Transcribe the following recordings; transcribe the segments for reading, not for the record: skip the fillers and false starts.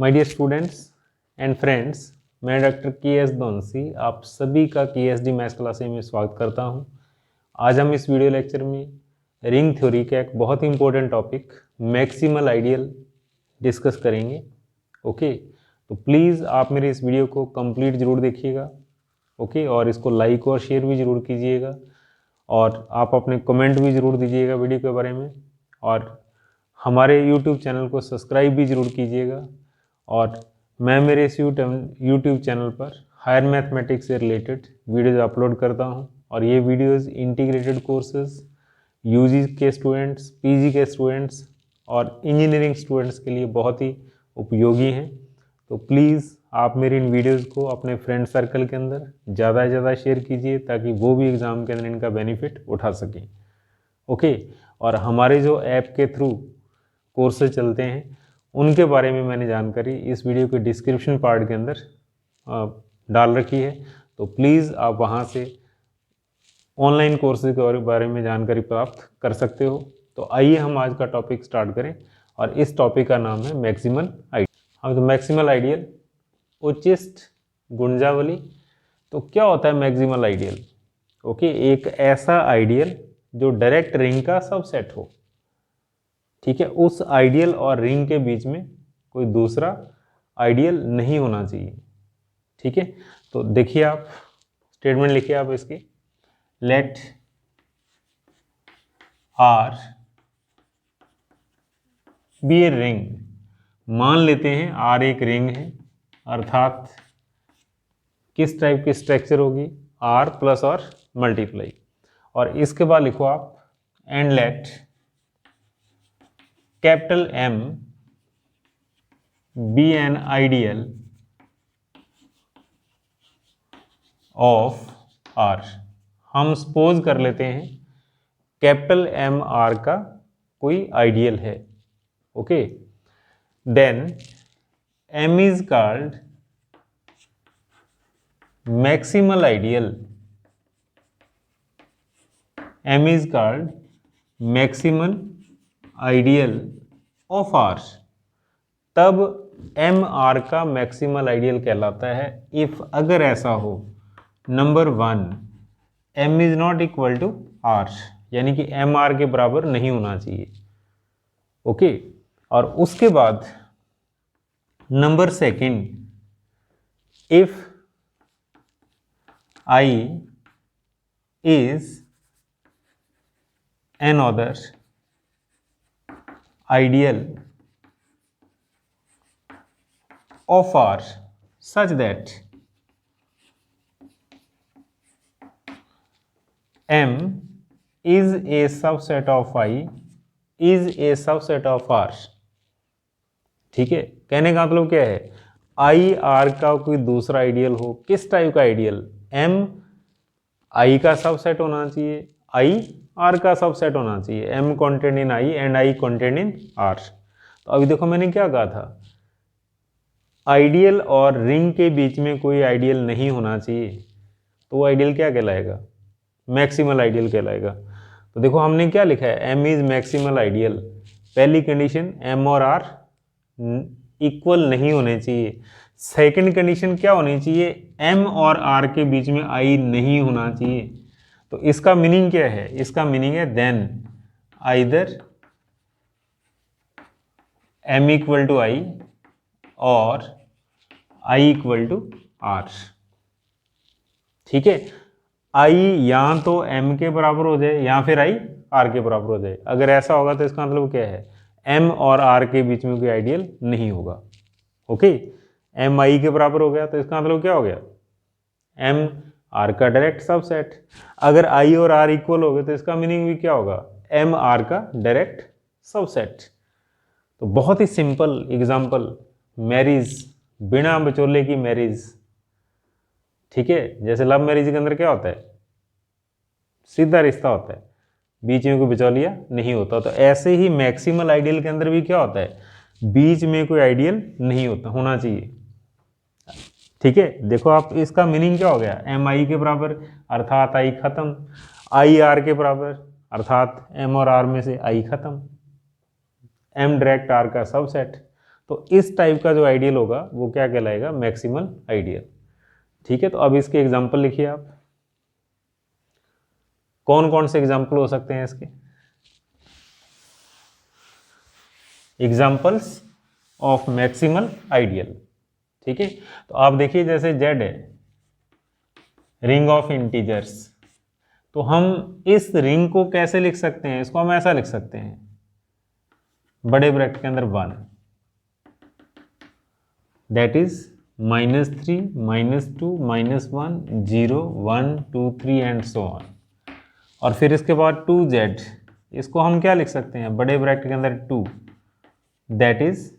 My dear students and friends, मैं doctor K S. दोनसी आप सभी का के.एस.डी मैथ्स क्लासेस में स्वागत करता हूं। आज हम इस वीडियो लेक्चर में रिंग थ्योरी का एक बहुत ही important topic maximal ideal discuss करेंगे। ओके, तो प्लीज़ आप मेरे इस वीडियो को कंप्लीट ज़रूर देखिएगा। ओके, और इसको लाइक और शेयर भी ज़रूर कीजिएगा और आप अपने कमेंट भी ज़रूर दीजिएगा वीडियो के बारे में, और हमारे यूट्यूब चैनल को सब्सक्राइब भी ज़रूर कीजिएगा। और मैं मेरे इस यूट्यूब चैनल पर हायर मैथमेटिक्स से रिलेटेड वीडियोज़ अपलोड करता हूं, और ये वीडियोज़ इंटीग्रेटेड कोर्सेज यूजी के स्टूडेंट्स, पीजी के स्टूडेंट्स और इंजीनियरिंग स्टूडेंट्स के लिए बहुत ही उपयोगी हैं। तो प्लीज़ आप मेरी इन वीडियोज़ को अपने फ्रेंड सर्कल के अंदर ज़्यादा से ज़्यादा शेयर कीजिए ताकि वो भी एग्ज़ाम के अंदर इनका बेनिफिट उठा सकें। ओके, और हमारे जो ऐप के थ्रू कोर्सेज चलते हैं उनके बारे में मैंने जानकारी इस वीडियो के डिस्क्रिप्शन पार्ट के अंदर डाल रखी है, तो प्लीज़ आप वहां से ऑनलाइन कोर्सेज के बारे में जानकारी प्राप्त कर सकते हो। तो आइए हम आज का टॉपिक स्टार्ट करें, और इस टॉपिक का नाम है मैक्सिमल आइडियल। अब तो मैक्सिमल आइडियल उच्चिष्ट गुणजावली। तो क्या होता है मैक्सिमल आइडियल? ओके, एक ऐसा आइडियल जो डायरेक्ट रिंग का सबसेट हो। ठीक है, उस आइडियल और रिंग के बीच में कोई दूसरा आइडियल नहीं होना चाहिए। ठीक है, तो देखिए आप स्टेटमेंट लिखिए आप इसकी, let R be a ring. मान लेते हैं आर एक रिंग है, अर्थात किस टाइप की स्ट्रक्चर होगी? आर प्लस और मल्टीप्लाई। और इसके बाद लिखो आप and let capital M be an ideal of R। हम सपोज कर लेते हैं कैपिटल M R का कोई आइडियल है। Okay, then M is called maximal ideal. M is called maximal ideal of R। तब एम आर का मैक्सिमल आइडियल कहलाता है इफ अगर ऐसा हो, number 1 m is not equal to r, यानी कि एम आर के बराबर नहीं होना चाहिए। ओके, और उसके बाद number 2 if I is another ideal of R such that M is a subset of I is a subset of R। ठीक है, कहने का मतलब क्या है? I R का कोई दूसरा आइडियल हो। किस टाइप का आइडियल? M I का सबसेट होना चाहिए, I R का सबसेट होना चाहिए। M content in I and I content in R। तो अभी देखो मैंने क्या कहा था, आइडियल और रिंग के बीच में कोई आइडियल नहीं होना चाहिए, तो वो आइडियल क्या कहलाएगा? मैक्सिमल आइडियल कहलाएगा। तो देखो हमने क्या लिखा है, M इज मैक्सिमल आइडियल। पहली कंडीशन M और R इक्वल नहीं होने चाहिए। सेकंड कंडीशन क्या होनी चाहिए? M और R के बीच में I नहीं होना चाहिए। तो इसका मीनिंग क्या है? इसका मीनिंग है then either M equal to I और I इक्वल टू R। ठीक है, I या तो M के बराबर हो जाए या फिर I R के बराबर हो जाए। अगर ऐसा होगा तो इसका मतलब क्या है? M और R के बीच में कोई आइडियल नहीं होगा। ओके, M I के बराबर हो गया तो इसका मतलब क्या हो गया? M R का डायरेक्ट सबसेट। अगर I और R इक्वल हो गए तो इसका मीनिंग भी क्या होगा? M R का डायरेक्ट सबसेट। तो बहुत ही सिंपल एग्जाम्पल, मैरिज, बिना बचोले की मैरिज। ठीक है, जैसे लव मैरिज के अंदर क्या होता है? सीधा रिश्ता होता है, बीच में कोई बिचौलिया नहीं होता। तो ऐसे ही मैक्सिमल आइडियल के अंदर भी क्या होता है? बीच में कोई आइडियल नहीं होता, होना चाहिए। ठीक है, देखो आप इसका मीनिंग क्या हो गया? एम आई के बराबर अर्थात आई खत्म, आई आर के बराबर अर्थात एम और आर में से आई खत्म, एम डायरेक्ट आर का सबसेट। तो इस टाइप का जो आइडियल होगा वो क्या कहलाएगा, मैक्सिमल आइडियल। ठीक है, तो अब इसके एग्जाम्पल लिखिए आप, कौन कौन से एग्जाम्पल हो सकते हैं इसके, एग्जाम्पल्स ऑफ मैक्सिमल आइडियल। ठीक है, तो आप देखिए जैसे Z है रिंग ऑफ इंटीजर्स, तो हम इस रिंग को कैसे लिख सकते हैं, इसको हम ऐसा लिख सकते हैं, बड़े ब्रैकेट के अंदर 1, that is -3, -2, -1, 0, 1, 2, 3 and so on. और फिर इसके बाद 2Z, इसको हम क्या लिख सकते हैं, बड़े ब्रैकेट के अंदर 2, that is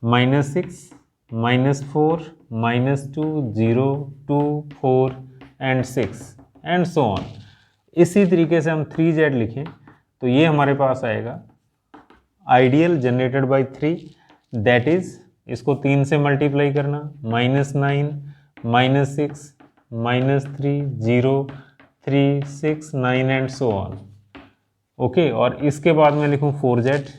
-6, -4, -2, 0, 2, 4 and 6 and so on. इसी तरीके से हम 3Z लिखें तो ये हमारे पास आएगा ideal generated by 3, that is, इसको 3 से मल्टीप्लाई करना, -9, -6, -3, 0, 3, 6, 9 एंड सो ऑन। ओके, और इसके बाद मैं लिखूं 4Z,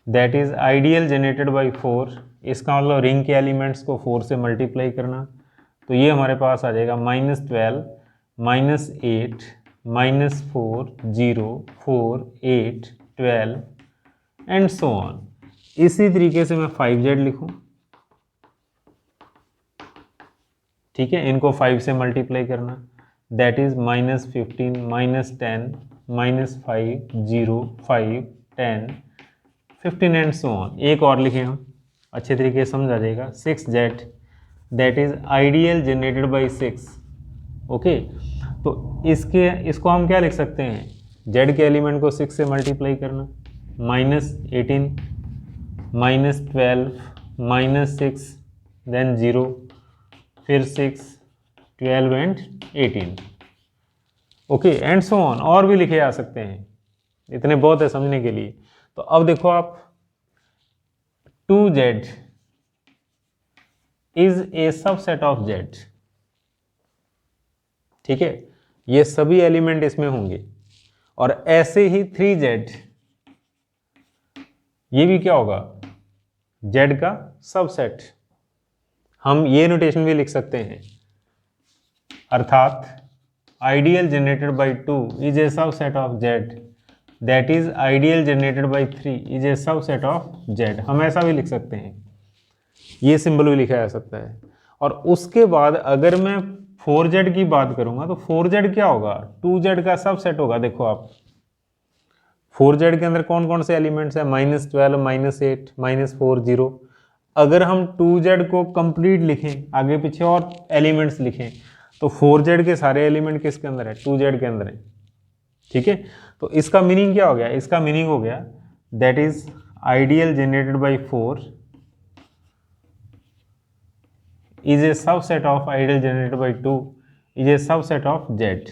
that is ideal generated by 4, इसका मतलब रिंग के एलिमेंट्स को 4 से मल्टीप्लाई करना, तो ये हमारे पास आ जाएगा -12, -8, -4, 0, 4, 8, 12 एंड सो ऑन। इसी तरीके से मैं 5Z लिखूं, ठीक है, इनको 5 से मल्टीप्लाई करना, that is -15, -10, -5, 0, 5, 10, 15 and so on. एक और लिखें हम, अच्छे तरीके से समझ आ जाएगा, 6Z, that is ideal generated by 6। Okay, तो इसको हम क्या लिख सकते हैं, Z के एलिमेंट को 6 से मल्टीप्लाई करना, -18, -12, -6, देन 0, फिर 6, 12 and 18। Okay, and so on, और भी लिखे जा सकते हैं, इतने बहुत है समझने के लिए। तो अब देखो आप, 2Z is a subset of Z। ठीक है, ये सभी एलिमेंट इसमें होंगे, और ऐसे ही 3Z, ये भी क्या होगा, Z का सबसेट। हम ये नोटेशन भी लिख सकते हैं, अर्थात ideal generated by 2 is a subset of Z, that is ideal generated by 3 is a subset of Z। हम ऐसा भी लिख सकते हैं, ये सिंबल भी लिखा जा सकता है। और उसके बाद अगर मैं 4Z की बात करूंगा तो 4Z क्या होगा, 2Z का सबसेट होगा। देखो आप, 4Z के अंदर कौन कौन से एलिमेंट्स हैं, -12, -8, -4, 0। अगर हम 2Z को कंप्लीट लिखें, आगे पीछे और एलिमेंट्स लिखें, तो 4Z के सारे एलिमेंट किसके अंदर है, 2Z के अंदर है। ठीक है, तो इसका मीनिंग क्या हो गया, इसका मीनिंग हो गया that is ideal generated by 4 is a subset of ideal generated by 2 is a subset of Z।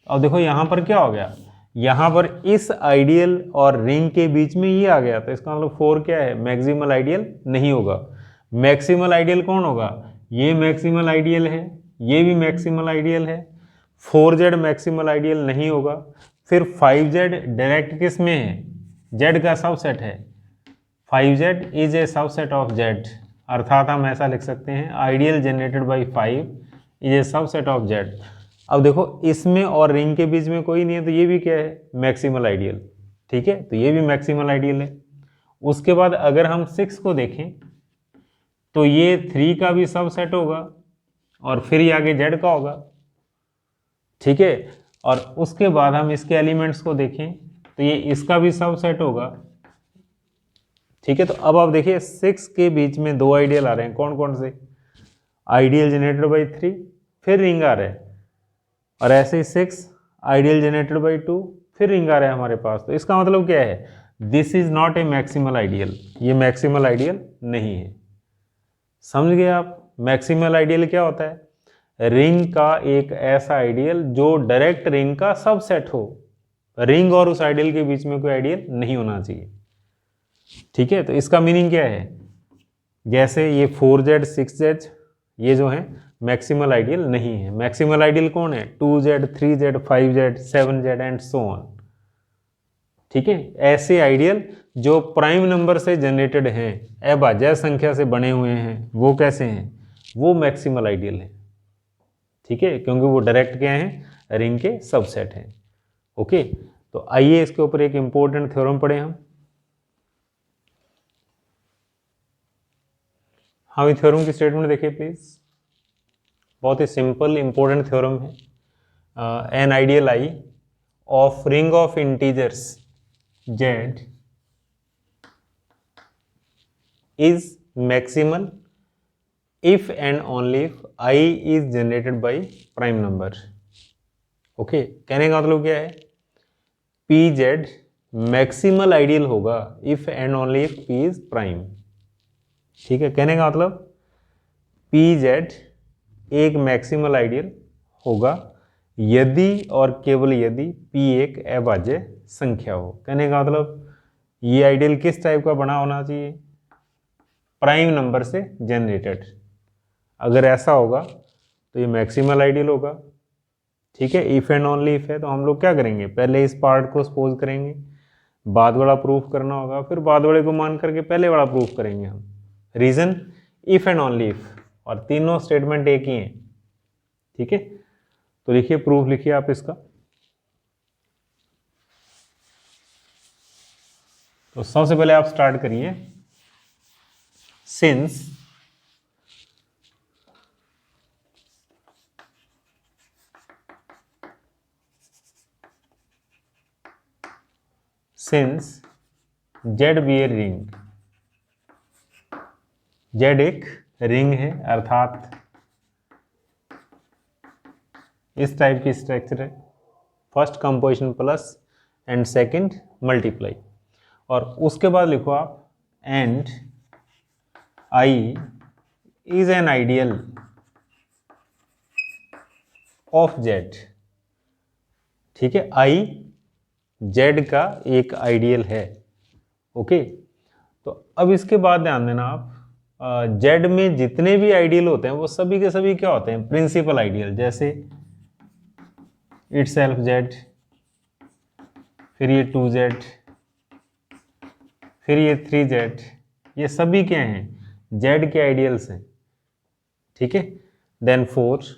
अब देखो यहाँ पर क्या हो गया, यहाँ पर इस आइडियल और रिंग के बीच में ये आ गया, तो इसका मतलब 4 क्या है, मैक्सिमल आइडियल नहीं होगा। मैक्सिमल आइडियल कौन होगा, ये मैक्सिमल आइडियल है, ये भी मैक्सिमल आइडियल है। 4Z मैक्सिमल आइडियल नहीं होगा। फिर 5Z डायरेक्ट किस में है, Z का सबसेट है। 5Z is a subset of Z, अर्थात हम ऐसा लिख सकते हैं, ideal generated by 5 is a subset of Z। अब देखो इसमें और रिंग के बीच में कोई नहीं है, तो ये भी क्या है, मैक्सिमल आइडियल। ठीक है, तो ये भी मैक्सिमल आइडियल है। उसके बाद अगर हम 6 को देखें तो ये 3 का भी सबसेट होगा, और फिर ये आगे Z का होगा। ठीक है, और उसके बाद हम इसके एलिमेंट्स को देखें तो ये इसका भी सबसेट होगा। ठीक है, तो अब आप देखिए 6 के बीच में 2 आइडियल आ रहे हैं, कौन कौन से, आइडियल जनरेटेड बाय 3, फिर रिंग आ रहा है, और ऐसे ही 6 आइडियल जनरेटेड बाय 2, फिर रिंग आ रहा है हमारे पास। तो इसका मतलब क्या है, this is not A maximal ideal, ये मैक्सिमल आइडियल नहीं है। समझ गए आप, मैक्सिमल आइडियल क्या होता है, रिंग का एक ऐसा आइडियल जो डायरेक्ट रिंग का सबसेट हो, रिंग और उस आइडियल के बीच में कोई आइडियल नहीं होना चाहिए। ठीक है, तो इसका मीनिंग क्या है, जैसे ये 4Z 6Z ये जो है मैक्सिमल आइडियल नहीं है। मैक्सिमल आइडियल कौन है, 2Z 3Z 5Z 7Z and so on. ठीक है, ऐसे आइडियल जो प्राइम नंबर से जनरेटेड हैं, अभाज्य संख्या से बने हुए हैं, वो कैसे हैं, वो मैक्सिमल आइडियल है। ठीक है, क्योंकि वो डायरेक्ट क्या हैं, रिंग के सबसेट हैं। ओके, तो आइए इसके ऊपर एक इंपॉर्टेंट थ्योरम पढ़े हम। हाँ, ये थ्योरम की स्टेटमेंट देखिए प्लीज, बहुत ही सिंपल इंपॉर्टेंट थ्योरम है। An ideal I of ring of integers Z is maximal if and only if I is generated by prime number। Okay, कहने का मतलब क्या है, PZ मैक्सिमल आइडियल होगा if and only if P is prime। ठीक है, कहने का मतलब PZ एक मैक्सिमल आइडियल होगा यदि और केवल यदि P एक अभाज्य संख्या हो। कहने का मतलब ये आइडियल किस टाइप का बना होना चाहिए, प्राइम नंबर से जनरेटेड। अगर ऐसा होगा तो ये मैक्सिमल आइडियल होगा। ठीक है, इफ एंड ओनली इफ है तो हम लोग क्या करेंगे, पहले इस पार्ट को सपोज करेंगे, बाद वाला प्रूफ करना होगा, फिर बाद वाले को मान करके पहले वाला प्रूफ करेंगे हम। Reason if and only if, और तीनों स्टेटमेंट एक ही हैं। ठीक है, तो लिखिए, प्रूफ लिखिए आप इसका। तो सबसे पहले आप स्टार्ट करिए, since since Z be a ring, Z एक रिंग है, अर्थात इस टाइप की स्ट्रक्चर है, first composition plus and second multiply, और उसके बाद लिखो आप and I is an ideal of Z. ठीक है, आई जेड का एक आइडियल है। ओके, तो अब इसके बाद ध्यान देना आप, जेड में जितने भी आइडियल होते हैं वो सभी के सभी क्या होते हैं, प्रिंसिपल आइडियल। जैसे इटसेल्फ जेड, फिर ये 2Z, फिर ये 3Z, ये सभी क्या हैं, जेड के आइडियल्स हैं। ठीक है, then 4Z,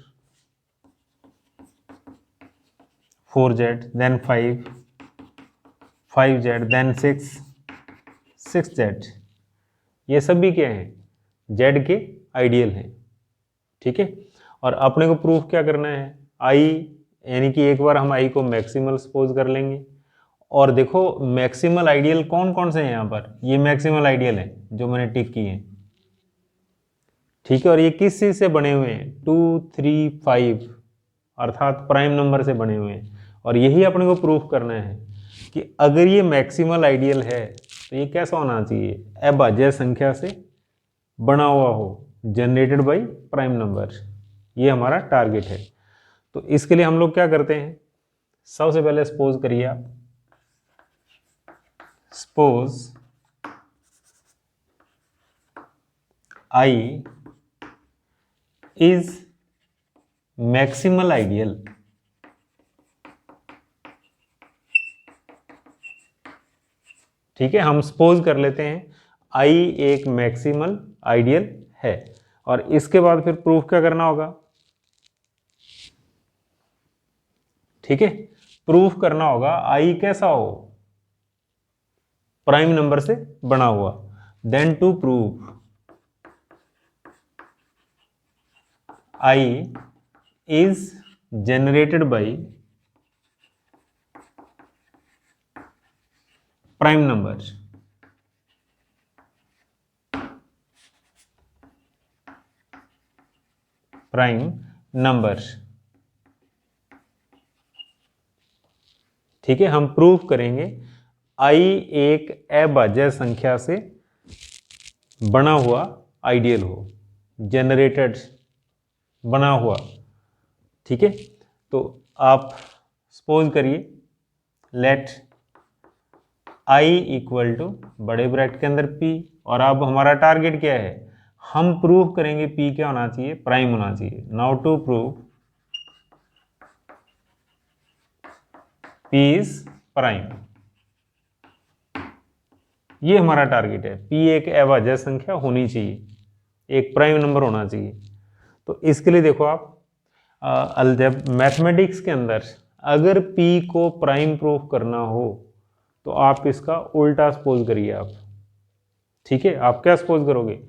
then 5Z, then 6Z, ये सभी क्या हैं, जेड के आइडियल हैं। ठीक है, और अपने को प्रूफ क्या करना है, आई, यानी कि एक बार हम आई को मैक्सिमल सपोज कर लेंगे, और देखो मैक्सिमल आइडियल कौन कौन से हैं यहाँ पर, ये मैक्सिमल आइडियल है जो मैंने टिक किए हैं। ठीक है, और ये किस चीज़ से बने हुए हैं, 2, 3, 5, अर्थात प्राइम नंबर से बने हुए हैं। और यही अपने को प्रूफ करना है कि अगर ये मैक्सिमल आइडियल है तो ये कैसा होना चाहिए, अभाज्य संख्या से बना हुआ हो, जनरेटेड बाय प्राइम नंबर। ये हमारा टारगेट है। तो इसके लिए हम लोग क्या करते हैं, सबसे पहले सपोज करिए आप, suppose I is maximal ideal ठीक है, हम सपोज कर लेते हैं आई एक मैक्सिमल आइडियल है, और इसके बाद फिर प्रूफ क्या करना होगा, ठीक है, प्रूफ करना होगा आई कैसा हो, प्राइम नंबर से बना हुआ। Then to prove I is generated by prime number. Prime number, ठीक है, हम प्रूफ करेंगे आई एक अभाज्य संख्या से बना हुआ आइडियल हो, जनरेटेड बना हुआ। ठीक है, तो आप सपोज करिए लेट आई इक्वल टू बड़े ब्रैकेट के अंदर पी, और अब हमारा टारगेट क्या है, हम प्रूव करेंगे पी क्या होना चाहिए, प्राइम होना चाहिए। Now to prove P is prime, ये हमारा टारगेट है। पी एक अभाज्य संख्या होनी चाहिए, एक प्राइम नंबर होना चाहिए। तो इसके लिए देखो आप मैथमेटिक्स के अंदर अगर पी को प्राइम प्रूफ करना हो तो आप इसका उल्टा सपोज करिए आप। ठीक है, आप क्या सपोज करोगे,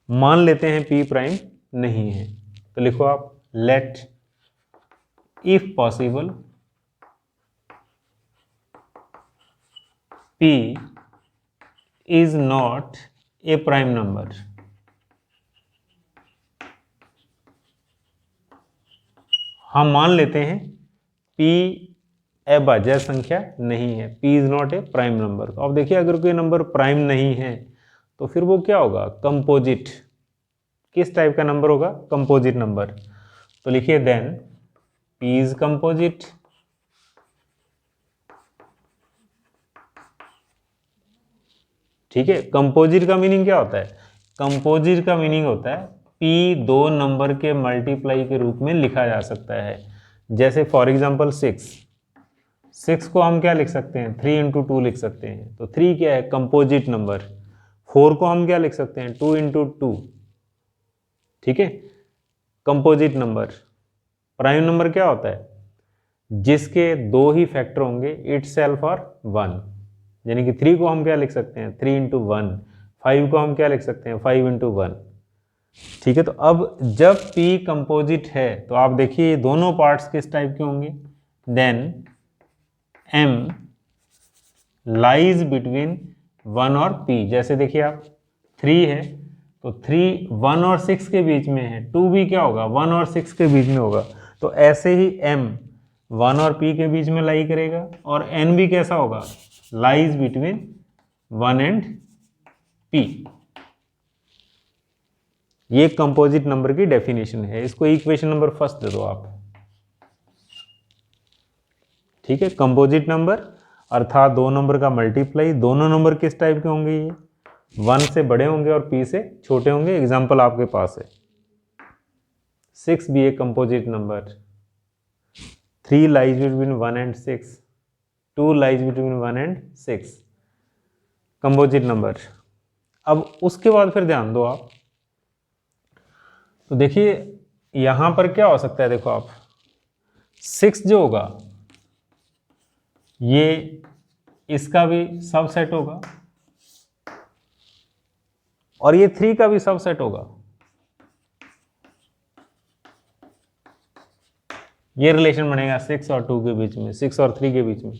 मान लेते हैं पी प्राइम नहीं है, तो लिखो आप let if possible P is not a prime number. हम मान लेते हैं P अभाज्य संख्या नहीं है, P is not a prime number. तो अब देखिए अगर कोई नंबर प्राइम नहीं है तो फिर वो क्या होगा, कंपोजिट। किस टाइप का नंबर होगा, कंपोजिट नंबर। तो लिखिए देन P इज कंपोजिट। ठीक है, कंपोजिट का मीनिंग क्या होता है, कंपोजिट का मीनिंग होता है P दो नंबर के मल्टीप्लाई के रूप में लिखा जा सकता है। जैसे फॉर एग्जांपल 6 को हम क्या लिख सकते हैं, 3 इंटू 2 लिख सकते हैं। तो 3 क्या है, कंपोजिट नंबर। 4 को हम क्या लिख सकते हैं, 2 इंटू 2। ठीक है, कंपोजिट नंबर। प्राइम नंबर क्या होता है, जिसके दो ही फैक्टर होंगे, इट सेल्फ और 1। यानी कि 3 को हम क्या लिख सकते हैं, 3 इंटू 1। 5 को हम क्या लिख सकते हैं, 5 इंटू 1। ठीक है, तो अब जब P कंपोजिट है तो आप देखिए ये दोनों पार्ट्स किस टाइप के होंगे, देन M लाइज बिटवीन 1 और P। जैसे देखिए आप 3 है तो 3 1 और 6 के बीच में है, 2 भी क्या होगा, 1 और 6 के बीच में होगा। तो ऐसे ही M 1 और P के बीच में लाई करेगा, और N भी कैसा होगा, लाइज बिटवीन 1 एंड P। ये कंपोजिट नंबर की डेफिनेशन है। इसको इक्वेशन नंबर फर्स्ट दे दो आप। ठीक है, कंपोजिट नंबर अर्थात दो नंबर का मल्टीप्लाई। दोनों नंबर किस टाइप के होंगे, ये 1 से बड़े होंगे और P से छोटे होंगे। एग्जाम्पल आपके पास है 6 भी एक composite number, 3 lies between 1 and 6, 2 lies between 1 and 6, composite number. अब उसके बाद फिर ध्यान दो आप, तो देखिए यहां पर क्या हो सकता है, देखो आप 6 जो होगा ये इसका भी सबसेट होगा, और ये 3 का भी सबसेट होगा। ये रिलेशन बनेगा 6 और 2 के बीच में, 6 और 3 के बीच में।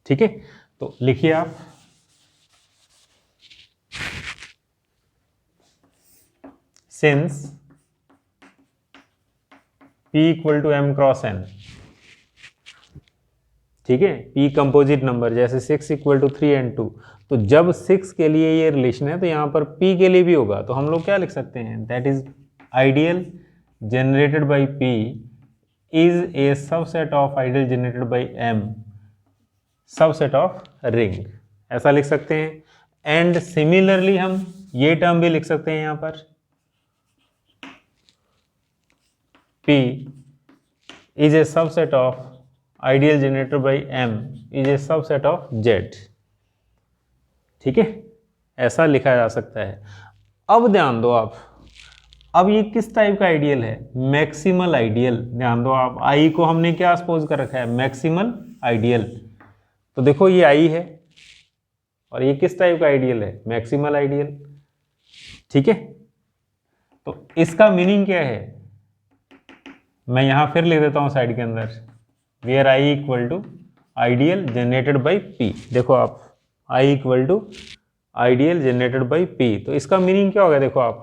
ठीक है, तो लिखिए आप since P equal to M cross N। ठीक है, P कंपोजिट नंबर, जैसे 6 इक्वल टू 3 एंड 2। तो जब 6 के लिए ये रिलेशन है तो यहां पर P के लिए भी होगा। तो हम लोग क्या लिख सकते हैं, that is ideal generated by P is a subset of ideal generated by M subset of ring, ऐसा लिख सकते हैं। एंड सिमिलरली हम ये टर्म भी लिख सकते हैं यहां पर, P is a subset of ideal generated by M is a subset of Z। ठीक है, ऐसा लिखा जा सकता है। अब ध्यान दो आप, अब ये किस टाइप का आइडियल है, मैक्सिमल आइडियल। ध्यान दो आप, I को हमने क्या सपोज कर रखा है, मैक्सिमल आइडियल। तो देखो ये I है और ये किस टाइप का आइडियल है, मैक्सिमल आइडियल। ठीक है, तो इसका मीनिंग क्या है, मैं यहां फिर लिख देता हूं साइड के अंदर, where I equal to ideal generated by P। देखो आप I equal to ideal generated by P। तो इसका मीनिंग क्या होगा, देखो आप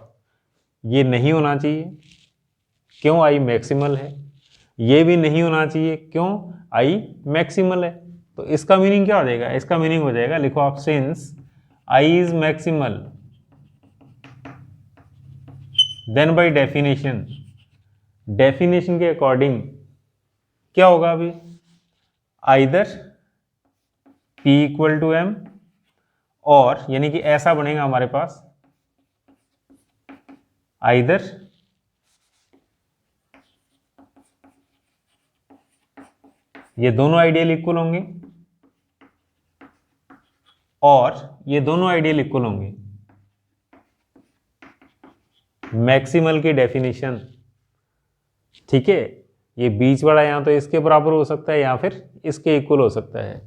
ये नहीं होना चाहिए, क्यों, I मैक्सिमल है। ये भी नहीं होना चाहिए, क्यों, I मैक्सिमल है। तो इसका मीनिंग क्या हो जाएगा, इसका मीनिंग हो जाएगा, लिखो आप since I is maximal then by definition, definition के अकॉर्डिंग क्या होगा अभी, either P equal to M, और यानी कि ऐसा बनेगा हमारे पास, आइदर ये दोनों आइडियल इक्वल होंगे, और ये दोनों आइडियल इक्वल होंगे। मैक्सिमल की डेफिनेशन, ठीक है, ये बीच वाला यहाँ तो इसके बराबर हो सकता है या फिर इसके इक्वल हो सकता है।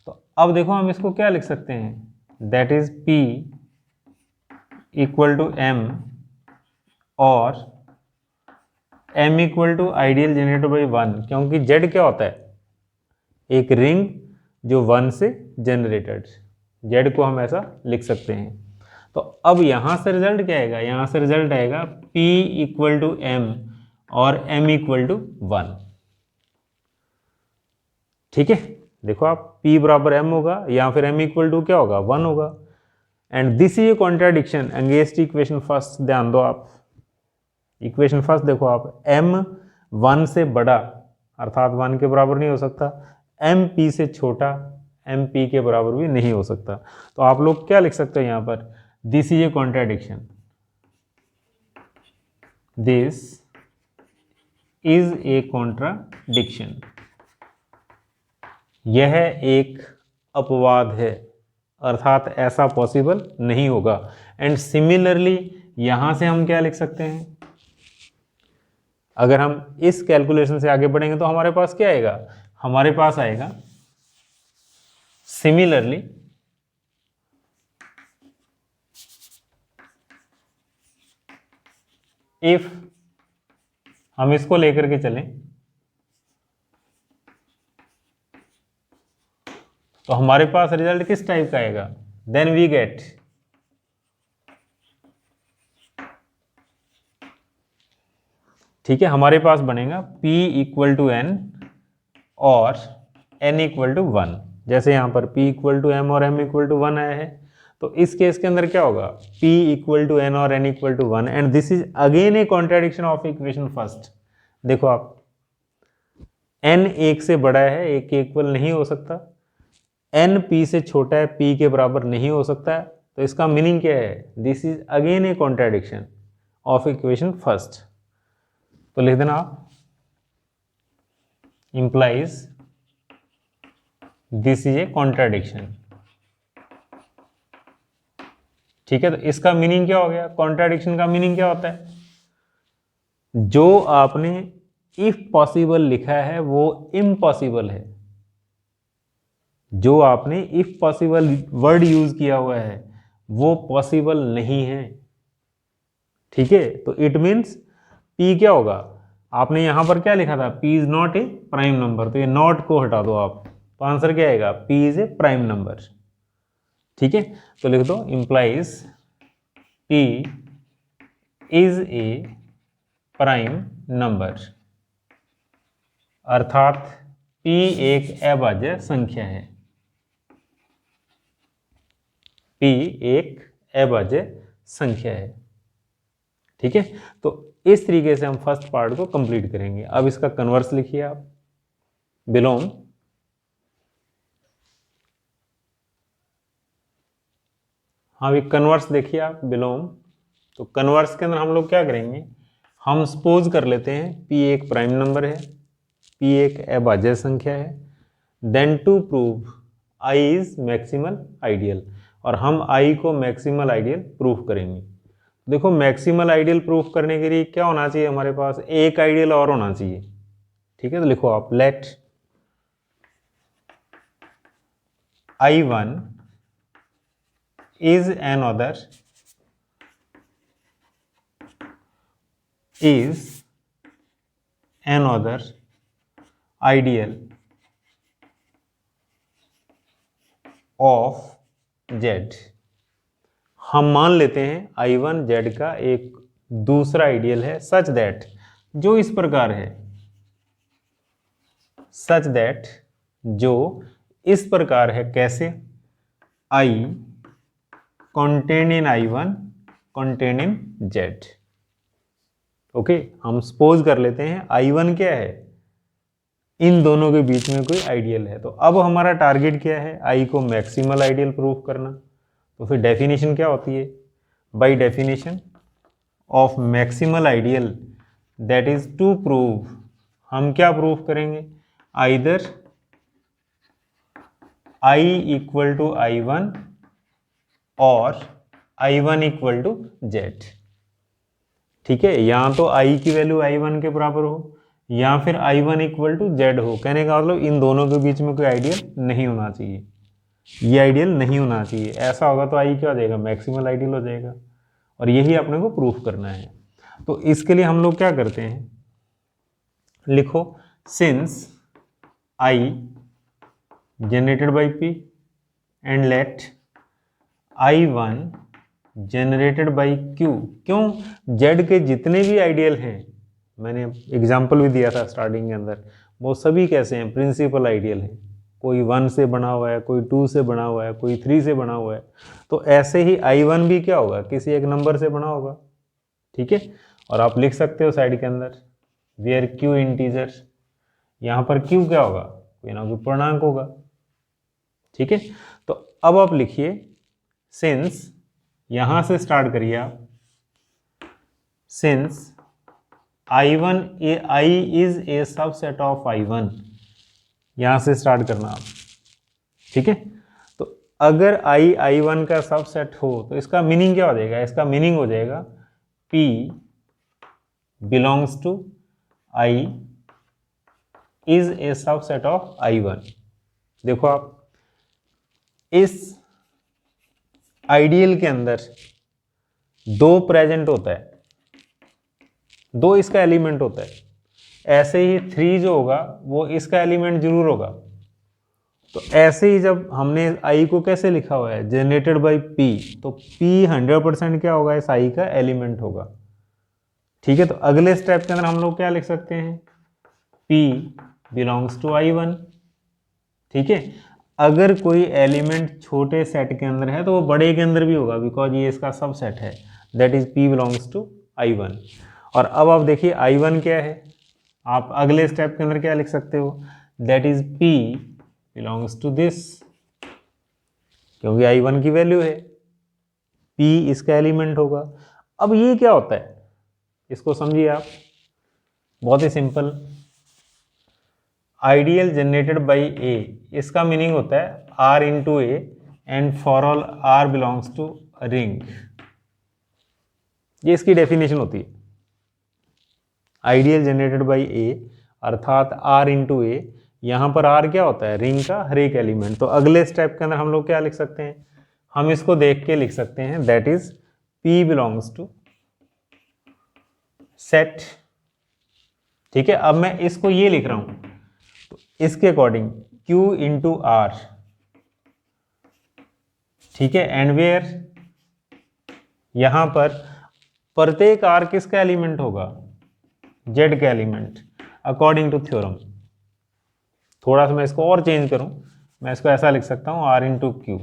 तो अब देखो हम इसको क्या लिख सकते हैं, that is P equal to M और M equal to ideal generated by 1, क्योंकि Z क्या होता है, एक रिंग जो 1 से जनरेटेड, Z को हम ऐसा लिख सकते हैं। तो अब यहां से रिजल्ट क्या आएगा, यहां से रिजल्ट आएगा P इक्वल टू M और M इक्वल टू 1। ठीक है, देखो आप P बराबर M होगा या फिर M इक्वल टू क्या होगा, 1 होगा। And this is a contradiction against equation first. ध्यान दो आप, इक्वेशन फर्स्ट देखो आप, M 1 से बड़ा अर्थात 1 के बराबर नहीं हो सकता, M P से छोटा M P के बराबर भी नहीं हो सकता। तो आप लोग क्या लिख सकते हैं यहाँ पर, this is a contradiction, this is a contradiction, यह एक अपवाद है अर्थात ऐसा पॉसिबल नहीं होगा। एंड सिमिलरली यहां से हम क्या लिख सकते हैं, अगर हम इस कैलकुलेशन से आगे बढ़ेंगे तो हमारे पास क्या आएगा, हमारे पास आएगा सिमिलरली इफ हम इसको लेकर के चलें तो हमारे पास रिजल्ट किस टाइप का आएगा, देन वी गेट ठीक है, हमारे पास बनेगा P इक्वल टू N और N इक्वल टू 1। जैसे यहां पर P इक्वल टू M और M इक्वल टू 1 आया है, तो इस केस के अंदर क्या होगा, P इक्वल टू N और N equal to 1 and this is again a contradiction of equation first. देखो आप, N 1 से बड़ा है, 1 के इक्वल नहीं हो सकता, N P से छोटा है, P के बराबर नहीं हो सकता है। तो इसका मीनिंग क्या है, this is again a contradiction of equation first. तो लिख देना आप, implies this is a contradiction. ठीक है, तो इसका मीनिंग क्या हो गया, कॉन्ट्राडिक्शन का मीनिंग क्या होता है, जो आपने इफ पॉसिबल लिखा है वो इम्पॉसिबल है, जो आपने इफ पॉसिबल वर्ड यूज किया हुआ है वो पॉसिबल नहीं है। ठीक है, तो इट मीन्स P क्या होगा, आपने यहां पर क्या लिखा था, P is not a prime number, तो ये नॉट को हटा दो आप, तो आंसर क्या आएगा, P is a prime number. ठीक है, तो लिख दो, implies P is a prime number, अर्थात P एक अभाज्य संख्या है, P एक अभाज्य संख्या है। ठीक है, तो इस तरीके से हम फर्स्ट पार्ट को कंप्लीट करेंगे। अब इसका कन्वर्स लिखिए आप, बिलोम हाँ भी कन्वर्स देखिए आप, बिलोम। तो कन्वर्स के अंदर हम लोग क्या करेंगे, हम सपोज कर लेते हैं P एक प्राइम नंबर है, P एक अभाज्य संख्या है, then to prove I is maximal ideal, और हम I को मैक्सिमल आइडियल प्रूफ करेंगे। देखो मैक्सिमल आइडियल प्रूफ करने के लिए क्या होना चाहिए, हमारे पास एक आइडियल और होना चाहिए। ठीक है, तो लिखो आप, late I1 is another ideal of Z। हम मान लेते हैं I1 Z का एक दूसरा आइडियल है, सच दैट, जो इस प्रकार है, सच दैट जो इस प्रकार है, कैसे, I contained in I1 contained in Z। Okay, हम सपोज कर लेते हैं I1 क्या है, इन दोनों के बीच में कोई आइडियल है। तो अब हमारा टारगेट क्या है, I को मैक्सिमल आइडियल प्रूफ करना। तो फिर डेफिनेशन क्या होती है, by definition of maximal ideal, that is to prove, हम क्या प्रूफ करेंगे, either I equal to I1 और I1 इक्वल टू जेड। ठीक है, या तो I की वैल्यू I1 के बराबर हो या फिर I1 इक्वल टू जेड हो। कहने का मतलब इन दोनों के बीच में कोई आइडियल नहीं होना चाहिए, ये आइडियल नहीं होना चाहिए। ऐसा होगा तो I क्या हो जाएगा, मैक्सिमल आइडियल हो जाएगा, और यही अपने को प्रूफ करना है। तो इसके लिए हम लोग क्या करते हैं, लिखो since I generated by P and let I1 generated by Q। क्यों, Z के जितने भी आइडियल हैं, मैंने एग्जाम्पल भी दिया था स्टार्टिंग के अंदर, वो सभी कैसे हैं, प्रिंसिपल आइडियल हैं। कोई 1 से बना हुआ है, कोई 2 से बना हुआ है, कोई 3 से बना हुआ है। तो ऐसे ही I1 भी क्या होगा, किसी एक नंबर से बना होगा। ठीक है, और आप लिख सकते हो साइड के अंदर वेयर Q इंटीजर, यहाँ पर Q क्या होगा, कोई ना कोई पूर्णांक होगा। ठीक है, तो अब आप लिखिए सिंस, यहां से स्टार्ट करिए आप, since I1 I is a subset of I1, यहां से स्टार्ट करना आप। ठीक है, तो अगर I1 का सबसेट हो तो इसका मीनिंग क्या हो जाएगा, इसका मीनिंग हो जाएगा P belongs to I is a subset of I1। देखो आप, इस आइडियल के अंदर 2 प्रेजेंट होता है, 2 इसका एलिमेंट होता है। ऐसे ही 3 जो होगा वो इसका एलिमेंट जरूर होगा। तो ऐसे ही जब हमने I को कैसे लिखा हुआ है, जनरेटेड बाई P, तो P 100% क्या होगा, इस I का एलिमेंट होगा। ठीक है, तो अगले स्टेप के अंदर हम लोग क्या लिख सकते हैं, P बिलोंग्स टू I1। ठीक है, अगर कोई एलिमेंट छोटे सेट के अंदर है तो वो बड़े के अंदर भी होगा, बिकॉज ये इसका सबसेट है, that is P belongs to I1। और अब आप देखिए I1 क्या है, आप अगले स्टेप के अंदर क्या लिख सकते हो, that is P belongs to this, क्योंकि I1 की वैल्यू है, P इसका एलिमेंट होगा। अब ये क्या होता है, इसको समझिए आप, बहुत ही simple. Ideal generated by A, इसका मीनिंग होता है R into A and for all R belongs to ring, ये इसकी डेफिनेशन होती है। आइडियल जनरेटेड बाई A अर्थात R इंटू ए, यहाँ पर R क्या होता है, रिंग का हर एक एलिमेंट। तो अगले स्टेप के अंदर हम लोग क्या लिख सकते हैं, हम इसको देख के लिख सकते हैं, that is P belongs to set. ठीक है, अब मैं इसको ये लिख रहा हूं, तो इसके अकॉर्डिंग Q इंटू R। ठीक है, एंड वेयर, यहां पर प्रत्येक R किसका एलिमेंट होगा, Z का एलिमेंट, अकॉर्डिंग टू थ्योरम। थोड़ा सा मैं इसको और चेंज करूं, मैं इसको ऐसा लिख सकता हूं R इंटू क्यू।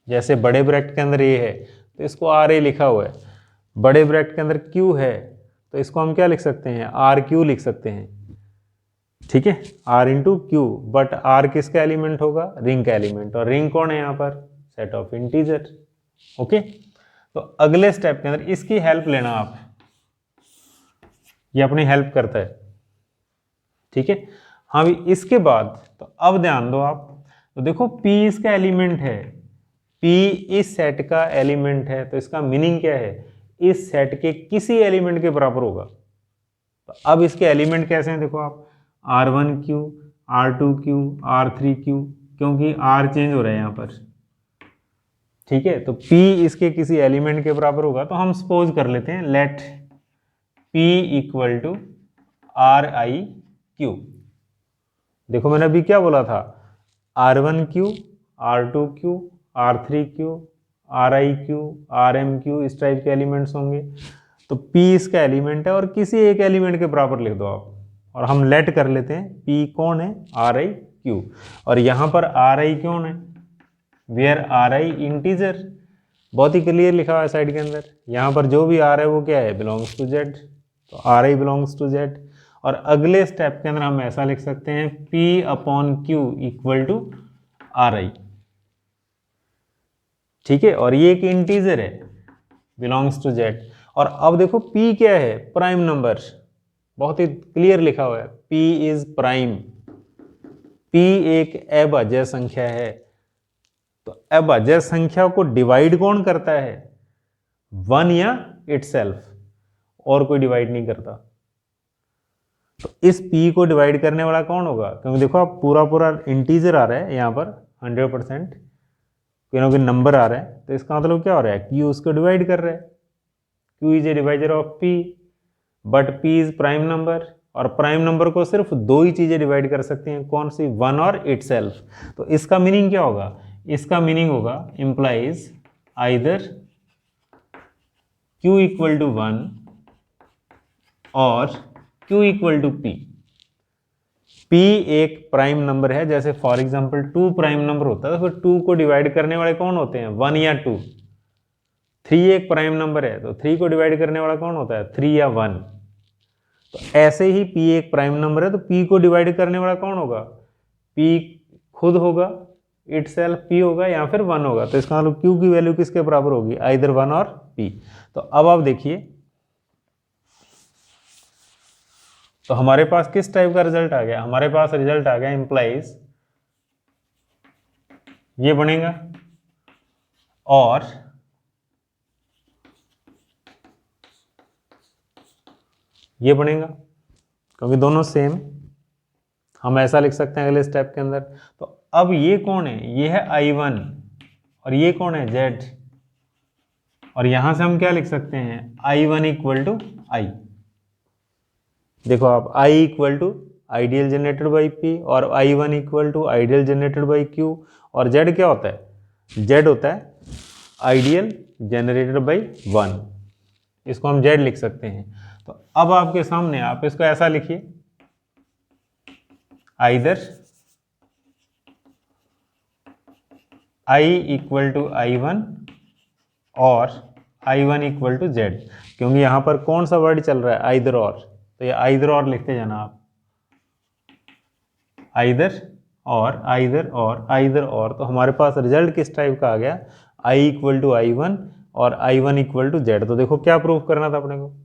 जैसे बड़े ब्रैकेट के अंदर ए है तो इसको आर ए लिखा हुआ है, बड़े ब्रैकेट के अंदर क्यू है तो इसको हम क्या लिख सकते हैं, आर क्यू लिख सकते हैं। ठीक है, R into Q, but R किसका एलिमेंट होगा, रिंग का एलिमेंट, और रिंग कौन है यहाँ पर, सेट ऑफ इंटीजर। ओके, तो अगले स्टेप के अंदर इसकी हेल्प लेना आप, ये अपनी हेल्प करता है। ठीक है, हाँ भी इसके बाद तो अब ध्यान दो आप, तो देखो P इसका एलिमेंट है, P इस सेट का एलिमेंट है, तो इसका मीनिंग क्या है, इस सेट के किसी एलिमेंट के बराबर होगा। तो अब इसके एलिमेंट कैसे हैं, देखो आप, R1Q, R2Q, R3Q, क्योंकि R चेंज हो रहा है यहाँ पर। ठीक है, तो P इसके किसी एलिमेंट के बराबर होगा, तो हम सपोज कर लेते हैं, let P equal to RIQ। देखो मैंने अभी क्या बोला था, R1Q, R2Q, R3Q, RIQ, RMQ, इस टाइप के एलिमेंट्स होंगे। तो P इसका एलिमेंट है और किसी एक एलिमेंट के बराबर लिख दो आप, और हम लेट कर लेते हैं P कौन है, RIQ, और यहाँ पर RI कौन है, वेयर RI इंटीजर, बहुत ही क्लियर लिखा हुआ है साइड के अंदर। यहाँ पर जो भी R है वो क्या है, बिलोंग्स टू Z, तो RI बिलोंग्स टू Z। और अगले स्टेप के अंदर हम ऐसा लिख सकते हैं, P upon Q equal to RI। ठीक है, और ये एक इंटीजर है, बिलोंग्स टू Z। और अब देखो P क्या है, प्राइम नंबर, बहुत ही क्लियर लिखा हुआ है, P इज प्राइम, P एक अभाज्य संख्या है। तो अब अजय संख्या को डिवाइड कौन करता है, 1 या इटसेल्फ, और कोई डिवाइड नहीं करता। तो इस p को डिवाइड करने वाला कौन होगा, क्योंकि देखो आप पूरा पूरा इंटीजर आ रहा है यहाँ पर 100%, क्योंकि नंबर आ रहा है, तो इसका मतलब क्या हो रहा है, q उसको डिवाइड कर रहा है। q is a divisor of p, but p is prime number, और प्राइम नंबर को सिर्फ दो ही चीजें डिवाइड कर सकती हैं, कौन सी, 1 और इटसेल्फ। तो इसका मीनिंग क्या होगा, इसका मीनिंग होगा implies either q equal to 1 और q equal to p। p एक प्राइम नंबर है, जैसे फॉर एग्जांपल 2 प्राइम नंबर होता है, तो फिर 2 को डिवाइड करने वाले कौन होते हैं, 1 या 2। 3 एक प्राइम नंबर है, तो 3 को डिवाइड करने वाला कौन होता है, 3 या 1। तो ऐसे ही p एक प्राइम नंबर है, तो p को डिवाइड करने वाला कौन होगा, p खुद होगा, इटसेल्फ p होगा, या फिर 1 होगा। तो इसका मतलब q की वैल्यू किसके बराबर होगी, आइदर 1 और p। तो अब आप देखिए, तो हमारे पास किस टाइप का रिजल्ट आ गया, हमारे पास रिजल्ट आ गया इंप्लाइज ये बनेगा और ये बनेगा, क्योंकि दोनों सेम। हम ऐसा लिख सकते हैं अगले स्टेप के अंदर। तो अब ये कौन है, ये है I1 और ये कौन है, Z। और यहां से हम क्या लिख सकते हैं, I1 इक्वल टू I। देखो आप, I equal to ideal generated by P और I1 equal to ideal generated by Q। और Z क्या होता है, Z होता है आइडियल जनरेटेड बाई 1। इसको हम Z लिख सकते हैं। तो अब आपके सामने आप इसको ऐसा लिखिए, either I equal to I1 और I1 इक्वल टू Z, क्योंकि यहां पर कौन सा वर्ड चल रहा है, आइदर और, तो ये आइदर और लिखते जाना आप, आइदर और आइदर और आइदर और। तो हमारे पास रिजल्ट किस टाइप का आ गया, I इक्वल टू I1 और I1 इक्वल टू Z। तो देखो क्या प्रूफ करना था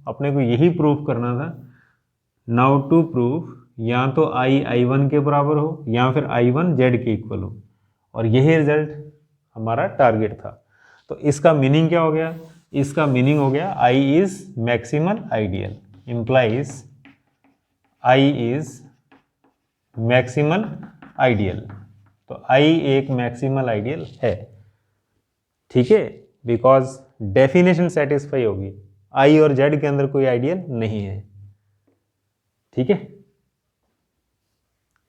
अपने को यही प्रूफ करना था। नाउ टू प्रूफ, या तो I I1 के बराबर हो या फिर I1 Z के इक्वल हो, और यही रिजल्ट हमारा टारगेट था। तो इसका मीनिंग क्या हो गया, इसका मीनिंग हो गया I is maximal ideal, implies I is maximal ideal. तो I एक मैक्सिमल आइडियल है, ठीक है, बिकॉज डेफिनेशन सेटिस्फाई होगी, I और Z के अंदर कोई आइडियल नहीं है, ठीक है।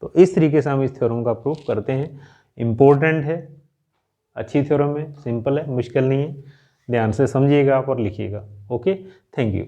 तो इस तरीके से हम इस थ्योरम का प्रूफ करते हैं। इंपॉर्टेंट है, अच्छी थ्योरम है, सिंपल है, मुश्किल नहीं है। ध्यान से समझिएगा आप और लिखिएगा। Okay, thank you.